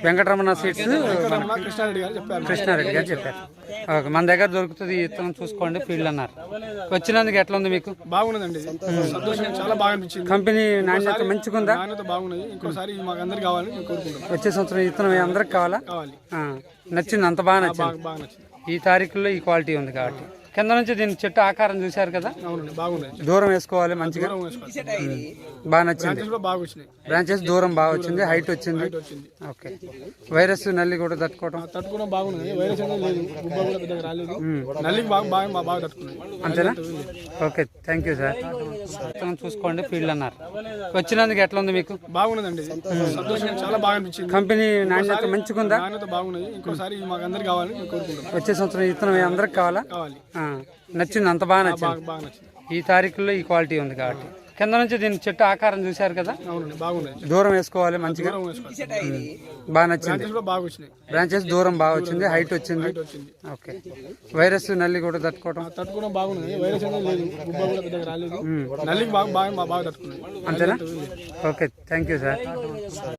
Venkataramana seeds Krishna Reddy గారు చెప్పారు. Okay, మన దగ్గర దొరుకుతుంది ఈ విత్తనం చూసుకోండి ఫీల్డ్ అన్నారు. వచ్చినందుకు ఎట్లా ఉంది మీకు? బాగున్నదండి, సంతోషం, చాలా బాగా అనిపించింది. కంపెనీ నాణ్యత మంచిగుందా? నాణ్యత బాగున్నది. ఇంకోసారి మాకు అందరికి కావాలని మేము కోరుకుంటున్నాం. వచ్చే సంవత్సరం ఈ విత్తనం అందరికి కావాలా? కావాలి. నచ్చింది, అంత బాగా నచ్చింది. బాగా నచ్చింది. ఈ తారీఖుల్లో ఈ క్వాలిటీ ఉంది కాబట్టి. కింద నుంచి దీని చెట్టు ఆకారం చూశారు కదా, అవునండి, బాగుంది. దూరం వేసుకోవాలి మంచిగా. బాగా నచ్చింది. బాగా వచ్చినాయి బ్రాంచెస్ దూరం బాగా వచ్చింది, హైట్ వచ్చింది. ఓకే, వైరస్ నల్లి కూడా తట్టుకోవడం బాగున్నది. వైరస్ అనేది లేదు, గుబ్బ కూడా పెద్దగా రాలేదు. నల్లికి బాగా తట్టుకున్నాయి. అంతేనా? Okay, thank you sir. చూసుకోండి ఫీల్డ్ అన్నారు. వచ్చినందుకు ఎట్లా ఉంది మీకు? బాగున్నదండి, సంతోషం, చాలా బాగా అనిపించింది. కంపెనీ నాణ్యత మంచిగుందా? నాణ్యత బాగున్నది. ఇంకోసారి మాకు అందరికి కావాలని మేము కోరుకుంటున్నాం. వచ్చే సంవత్సరం ఈ విత్తనం అందరికి కావాలా? కావాలి. నచ్చింది, అంత బాగా నచ్చింది. బాగా నచ్చింది. ఈ తారీఖుల్లో ఈ క్వాలిటీ ఉంది కాబట్టి. కింద నుంచి దీని చెట్టు ఆకారం చూశారు కదా, అవునండి, బాగుంది. దూరం వేసుకోవాలి మంచిగా. బాగా నచ్చింది. బాగా వచ్చినాయి. బ్రాంచెస్ దూరం బాగా వచ్చింది, హైట్ వచ్చింది. ఓకే, వైరస్ నల్లి కూడా తట్టుకోవడం బాగున్నది. వైరస్ అనేది లేదు, గుబ్బ కూడా పెద్దగా రాలేదు. నల్లికి బాగా తట్టుకున్నాయి. అంతేనా? Okay, thank you sir.